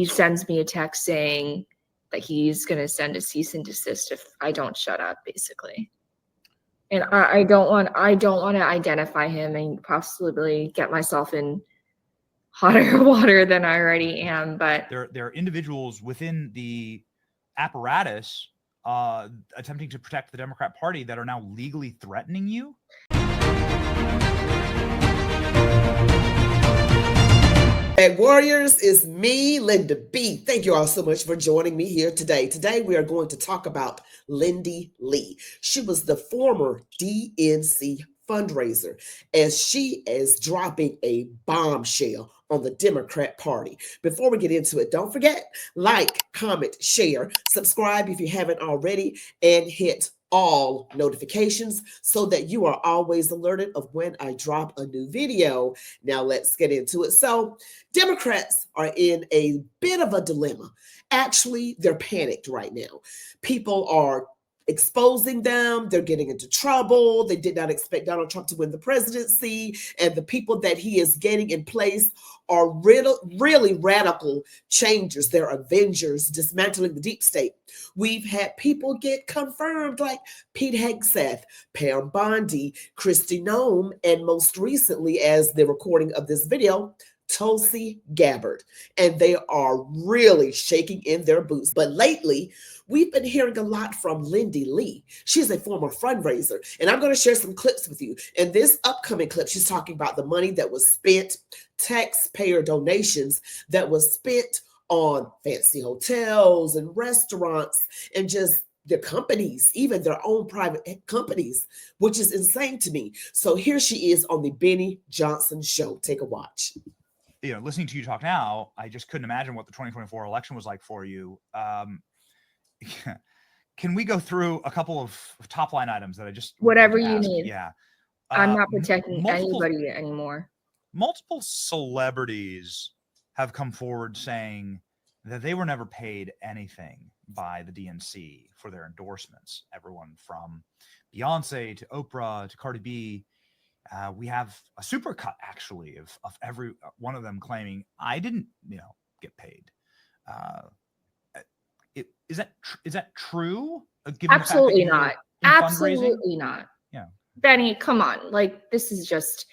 He sends me a text saying that he's going to send a cease and desist if I don't shut up, basically. And I don't want to identify him and possibly get myself in hotter water than I already am. But there are individuals within the apparatus attempting to protect the Democrat Party that are now legally threatening you. Hey Warriors, it's me, Linda B. Thank you all so much for joining me here today. Today we are going to talk about Lindy Li. She was the former DNC fundraiser, as she is dropping a bombshell on the Democrat Party. Before we get into it, don't forget, like, comment, share, subscribe if you haven't already, and hit all notifications so that you are always alerted of when I drop a new video. Now let's get into it. So Democrats are in a bit of a dilemma. Actually, they're panicked right now. People are exposing them. They're getting into trouble. They did not expect Donald Trump to win the presidency, and the people that he is getting in place are really radical changers. They're avengers, dismantling the deep state. We've had people get confirmed like Pete Hegseth, Pam Bondi, Kristi Noem, and most recently, as the recording of this video, Tulsi Gabbard. And they are really shaking in their boots. But lately, we've been hearing a lot from Lindy Li. She's a former fundraiser. And I'm going to share some clips with you. In this upcoming clip, she's talking about the money that was spent, taxpayer donations that was spent on fancy hotels and restaurants and just their companies, even their own private companies, which is insane to me. So here she is on the Benny Johnson show. Take a watch. You know, listening to you talk now, I just couldn't imagine what the 2024 election was like for you. Can we go through a couple of top line items that I just whatever you need. Yeah, I'm not protecting anybody anymore. Multiple celebrities have come forward saying that they were never paid anything by the DNC for their endorsements. Everyone from Beyonce to Oprah to Cardi B. We have a supercut actually of every one of them claiming I didn't, get paid. Is that true? Absolutely not. Absolutely not. Yeah, Benny, come on. Like, this is just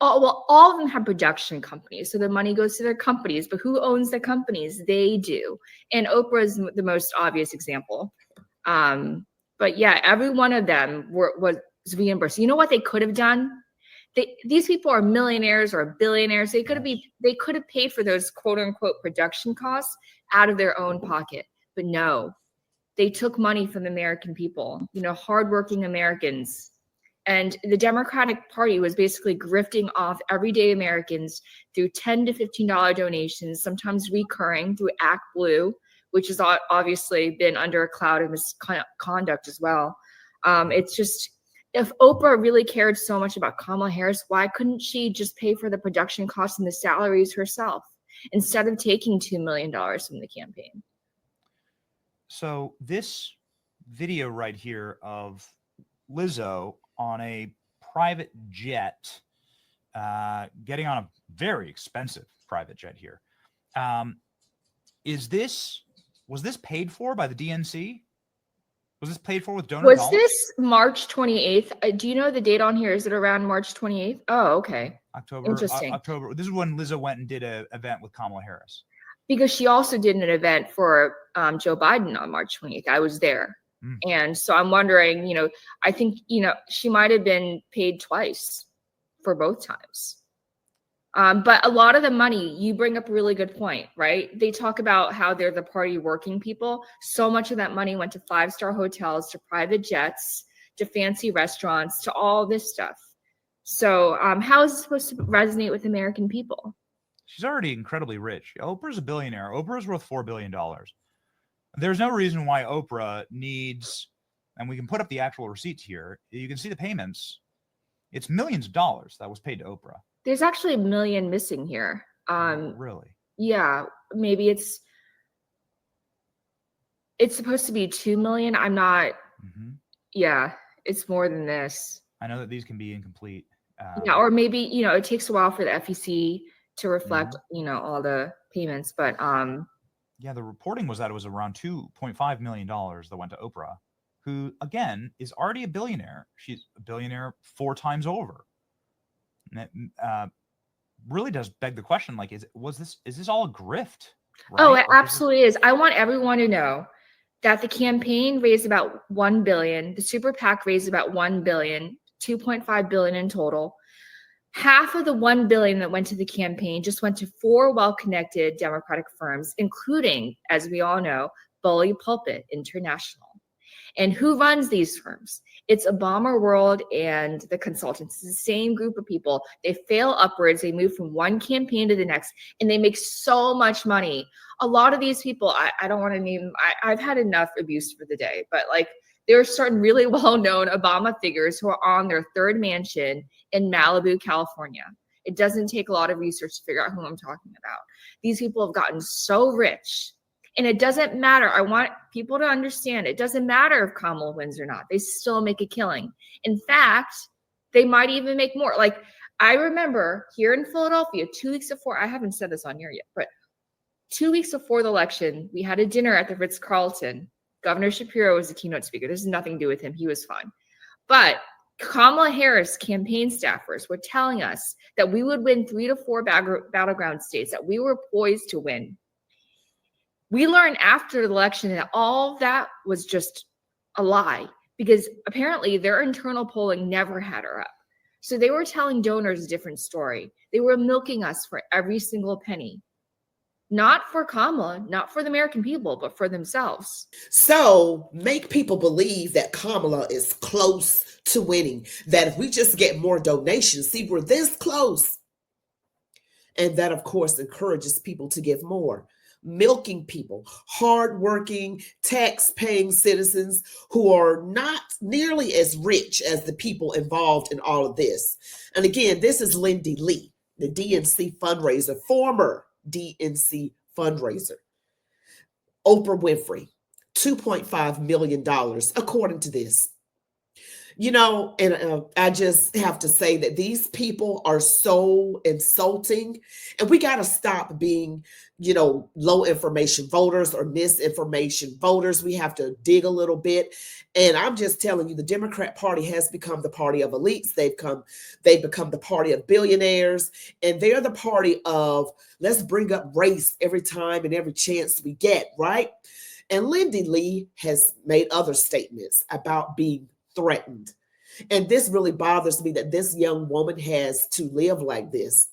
all of them have production companies, so the money goes to their companies. But who owns the companies? They do. And Oprah is the most obvious example. But yeah, every one of them was reimbursed. You know what they could have done? These people are millionaires or billionaires. They could have paid for those quote unquote production costs out of their own pocket. But no, they took money from the American people, hardworking Americans. And the Democratic Party was basically grifting off everyday Americans through $10 to $15 donations, sometimes recurring through Act Blue, which has obviously been under a cloud of misconduct as well. It's just, if Oprah really cared so much about Kamala Harris, why couldn't she just pay for the production costs and the salaries herself instead of taking $2 million from the campaign? So this video right here of Lizzo on a private jet, getting on a very expensive private jet here. Was this paid for by the DNC? Was this paid for with donor dollars? Was this March 28th? Do you know the date on here? Is it around March 28th? Oh, okay. October. This is when Lizzo went and did an event with Kamala Harris. Because she also did an event for Joe Biden on March 28th. I was there. And so I'm wondering, I think, she might have been paid twice for both times. But a lot of the money, you bring up a really good point, right? They talk about how they're the party working people. So much of that money went to 5-star hotels, to private jets, to fancy restaurants, to all this stuff. So how is it supposed to resonate with American people? She's already incredibly rich. Oprah's a billionaire. Oprah's worth $4 billion. There's no reason why Oprah needs, and we can put up the actual receipts here. You can see the payments. It's millions of dollars that was paid to Oprah. There's actually $1 million missing here. Really? Yeah, maybe it's supposed to be 2 million. I'm not. Yeah, it's more than this. I know that these can be incomplete. Yeah, or maybe it takes a while for the FEC to reflect all the payments, but Yeah, the reporting was that it was around $2.5 million that went to Oprah, who, again, is already a billionaire. She's a billionaire 4 times over. And it really does beg the question, like, is this all a grift? Right? Oh, it Like, absolutely is. I want everyone to know that the campaign raised about $1 billion. The super PAC raised about $1 billion, $2.5 billion in total. Half of the $1 billion that went to the campaign just went to 4 well-connected Democratic firms, including, as we all know, Bully Pulpit International. And who runs these firms? It's Obama World and the consultants. It's the same group of people. They fail upwards. They move from one campaign to the next, and they make so much money. A lot of these people, I don't want to name, I've had enough abuse for the day, but like there are certain really well-known Obama figures who are on their 3rd mansion in Malibu, California. It doesn't take a lot of research to figure out who I'm talking about. These people have gotten so rich. And it doesn't matter. I want people to understand it doesn't matter if Kamala wins or not. They still make a killing. In fact, they might even make more. Like I remember here in Philadelphia, 2 weeks before, I haven't said this on here yet, but 2 weeks before the election, we had a dinner at the Ritz-Carlton. Governor Shapiro was the keynote speaker. This has nothing to do with him. He was fine. But Kamala Harris campaign staffers were telling us that we would win 3 to 4 battleground states, that we were poised to win. We learned after the election that all that was just a lie because apparently their internal polling never had her up. So they were telling donors a different story. They were milking us for every single penny. Not for Kamala, not for the American people, but for themselves. So make people believe that Kamala is close to winning, that if we just get more donations, see, we're this close. And that, of course, encourages people to give more. Milking people, hardworking, tax-paying citizens who are not nearly as rich as the people involved in all of this. And again, this is Lindy Li, the DNC fundraiser, former DNC fundraiser. Oprah Winfrey, $2.5 million, according to this. You know, and I just have to say that these people are so insulting, and we got to stop being, you know, low information voters or misinformation voters. We have to dig a little bit. And I'm just telling you, the Democrat Party has become the party of elites. They've become the party of billionaires, and they're the party of let's bring up race every time and every chance we get, right? And Lindy Li has made other statements about being threatened. And this really bothers me that this young woman has to live like this.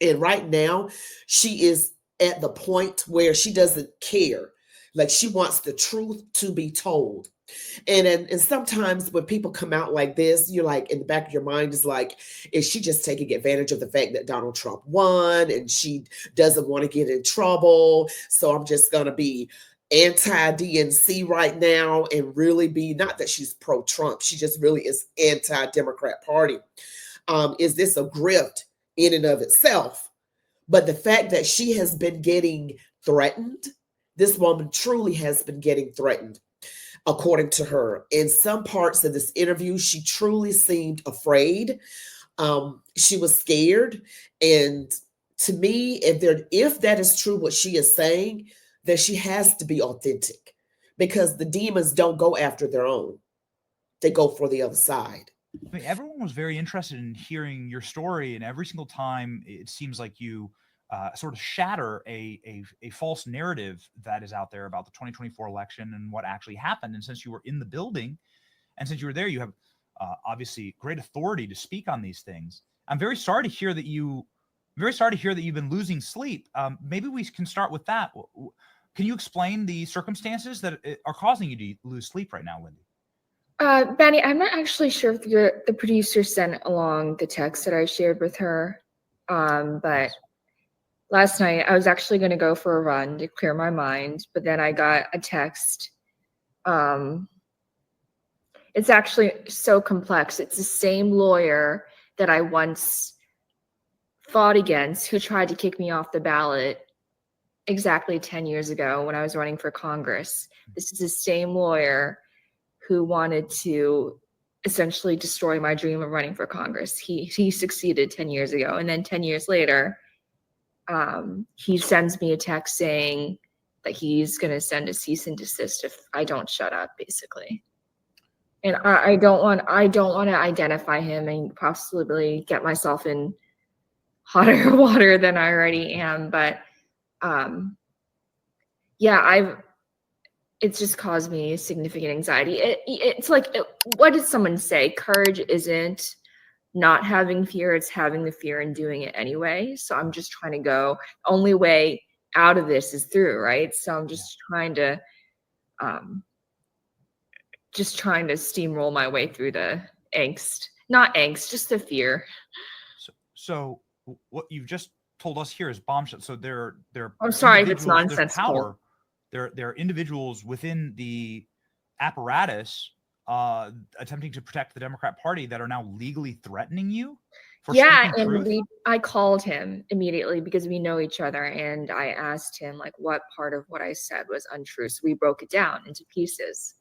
And right now, she is at the point where she doesn't care. Like she wants the truth to be told. And sometimes when people come out like this, you're like, in the back of your mind is like, is she just taking advantage of the fact that Donald Trump won and she doesn't want to get in trouble? So I'm just going to be anti-DNC right now and really be, not that she's pro-Trump, she just really is anti-Democrat Party. Is this a grift in and of itself? But the fact that she has been getting threatened, this woman truly has been getting threatened, according to her. In some parts of this interview, she truly seemed afraid. She was scared. And to me, if that is true, what she is saying, that she has to be authentic, because the demons don't go after their own. They go for the other side. I mean, everyone was very interested in hearing your story, and every single time it seems like you sort of shatter a false narrative that is out there about the 2024 election and what actually happened. And since you were in the building and since you were there, you have obviously great authority to speak on these things. I'm very sorry to hear that you've been losing sleep. Maybe we can start with that. Can you explain the circumstances that are causing you to lose sleep right now, Lindy? Benny, I'm not actually sure if the producer sent along the text that I shared with her, but last night I was actually going to go for a run to clear my mind, but then I got a text. It's actually so complex. It's the same lawyer that I once fought against who tried to kick me off the ballot exactly 10 years ago when I was running for Congress. This is the same lawyer who wanted to essentially destroy my dream of running for Congress. He succeeded 10 years ago. And then 10 years later, he sends me a text saying that he's going to send a cease and desist if I don't shut up, basically. And I don't want to identify him and possibly get myself in hotter water than I already am. But yeah, it's just caused me significant anxiety. It's like, what did someone say? Courage isn't not having fear, it's having the fear and doing it anyway. So I'm just trying to go, only way out of this is through, right? So I'm just trying to steamroll my way through the angst. Not angst, just the fear. So what you've just told us here is bombshell. So they're I'm sorry if it's nonsensical. Power. There are individuals within the apparatus attempting to protect the Democrat Party that are now legally threatening you for speaking truth? And I called him immediately because we know each other, and I asked him like what part of what I said was untrue. So we broke it down into pieces,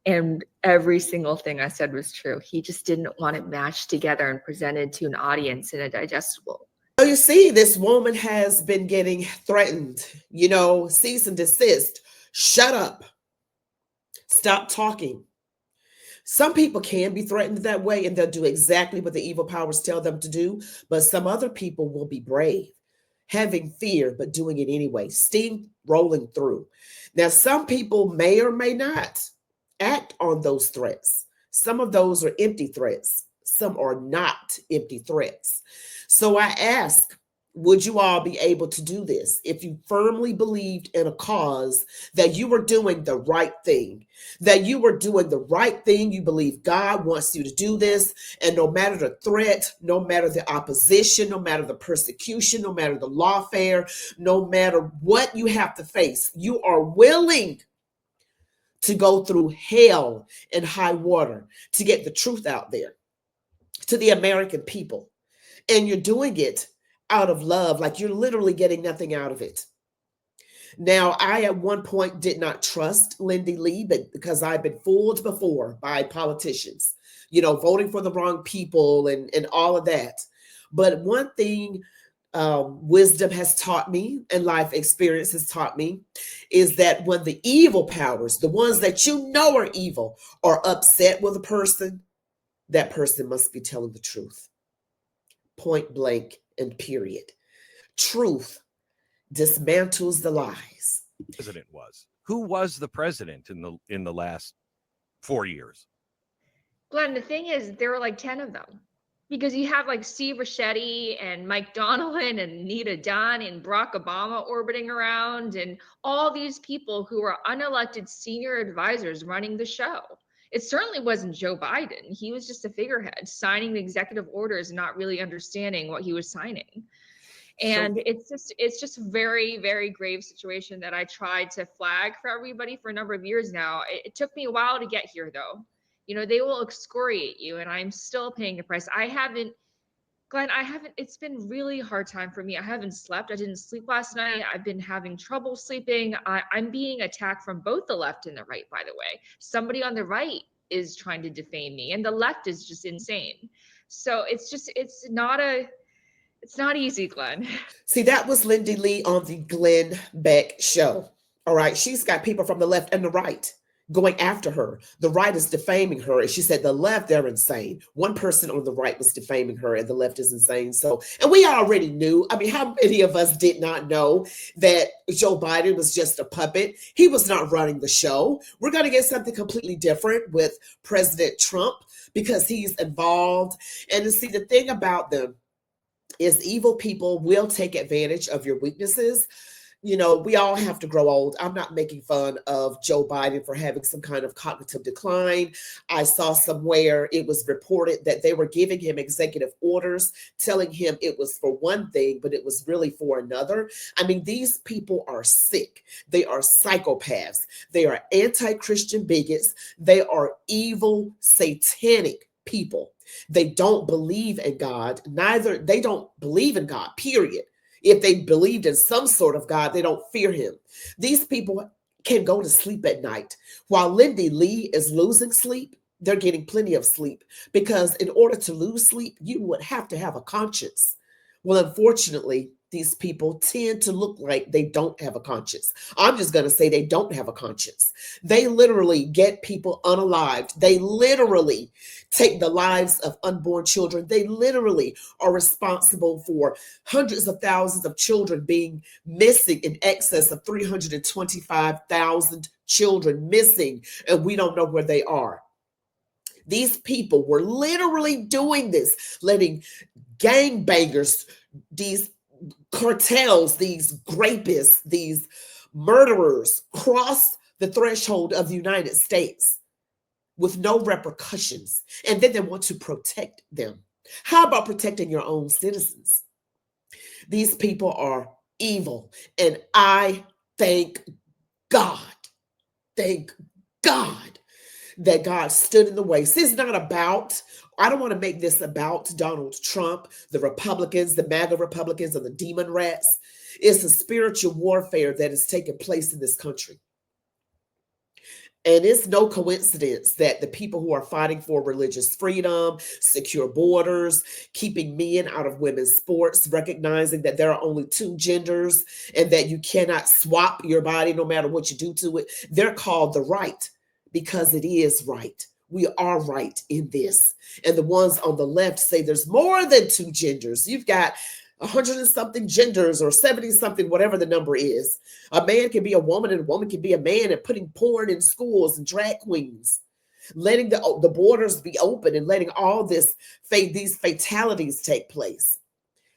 and every single thing I said was true. He just didn't want it matched together and presented to an audience in a digestible. So you see, this woman has been getting threatened, cease and desist, shut up, stop talking. Some people can be threatened that way, and they'll do exactly what the evil powers tell them to do. But some other people will be brave, having fear, but doing it anyway, steam rolling through. Now, some people may or may not act on those threats. Some of those are empty threats. Some are not empty threats. So I ask, would you all be able to do this if you firmly believed in a cause that you were doing the right thing, you believe God wants you to do this, and no matter the threat, no matter the opposition, no matter the persecution, no matter the lawfare, no matter what you have to face, you are willing to go through hell and high water to get the truth out there to the American people. And you're doing it out of love, like you're literally getting nothing out of it. Now, I at one point did not trust Lindy Li, but because I've been fooled before by politicians, voting for the wrong people and all of that. But one thing wisdom has taught me and life experience has taught me is that when the evil powers, the ones that are evil, are upset with a person, that person must be telling the truth. Point blank and period. Truth dismantles the lies. President was. Who was the president in the last 4 years? Glenn, the thing is, there were like 10 of them. Because you have like Steve Ricchetti and Mike Donilon and Nita Dunn and Barack Obama orbiting around, and all these people who are unelected senior advisors running the show. It certainly wasn't Joe Biden. He was just a figurehead signing the executive orders, not really understanding what he was signing. And it's just a very, very grave situation that I tried to flag for everybody for a number of years now. It took me a while to get here, though. They will excoriate you, and I'm still paying a price. Glenn, it's been really hard time for me. I haven't slept. I didn't sleep last night. I've been having trouble sleeping. I'm being attacked from both the left and the right, by the way. Somebody on the right is trying to defame me, and the left is just insane. So it's not easy, Glenn. See, that was Lindy Li on the Glenn Beck show. All right. She's got people from the left and the right going after her. The right is defaming her. And she said the left, they're insane. One person on the right was defaming her and the left is insane. So, and we already knew. I mean, how many of us did not know that Joe Biden was just a puppet? He was not running the show. We're going to get something completely different with President Trump because he's involved. And to see, the thing about them is evil people will take advantage of your weaknesses. We all have to grow old. I'm not making fun of Joe Biden for having some kind of cognitive decline. I saw somewhere it was reported that they were giving him executive orders, telling him it was for one thing, but it was really for another. I mean, these people are sick. They are psychopaths. They are anti-Christian bigots. They are evil, satanic people. They don't believe in God. They don't believe in God, period. If they believed in some sort of God, they don't fear him. These people can go to sleep at night. While Lindy Li is losing sleep, they're getting plenty of sleep because in order to lose sleep, you would have to have a conscience. Well, unfortunately, these people tend to look like they don't have a conscience. I'm just going to say they don't have a conscience. They literally get people unalived. They literally take the lives of unborn children. They literally are responsible for hundreds of thousands of children being missing, in excess of 325,000 children missing, and we don't know where they are. These people were literally doing this, letting gangbangers, these cartels, these rapists, these murderers cross the threshold of the United States with no repercussions. And then they want to protect them. How about protecting your own citizens? These people are evil. And I thank God that God stood in the way. See, it's not about, I don't want to make this about Donald Trump, the Republicans, the MAGA Republicans, or the demon rats. It's a spiritual warfare that is taking place in this country. And it's no coincidence that the people who are fighting for religious freedom, secure borders, keeping men out of women's sports, recognizing that there are only two genders and that you cannot swap your body no matter what you do to it, they're called the right. Because it is right. We are right in this. And the ones on the left say there's more than two genders. You've got 100 and something genders, or 70 something, whatever the number is. A man can be a woman and a woman can be a man, and putting porn in schools and drag queens, letting the borders be open and letting all these fatalities take place.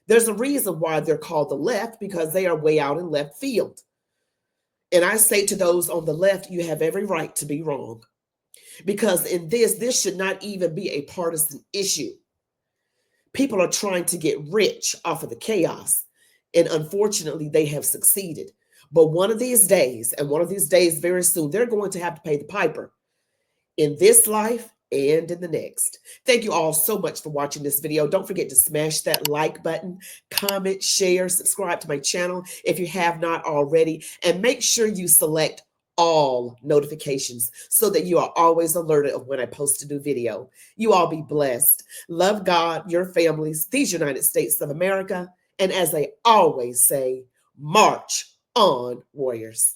There's a reason why they're called the left, because they are way out in left field. And I say to those on the left, you have every right to be wrong. Because in this should not even be a partisan issue. People are trying to get rich off of the chaos. And unfortunately, they have succeeded. But one of these days, and one of these days very soon, they're going to have to pay the piper in this life and in the next. Thank you all so much for watching this video. Don't forget to smash that like button, comment, share, subscribe to my channel if you have not already, and make sure you select all notifications so that you are always alerted of when I post a new video. You all be blessed. Love God, your families, these United States of America, and as I always say, march on, warriors.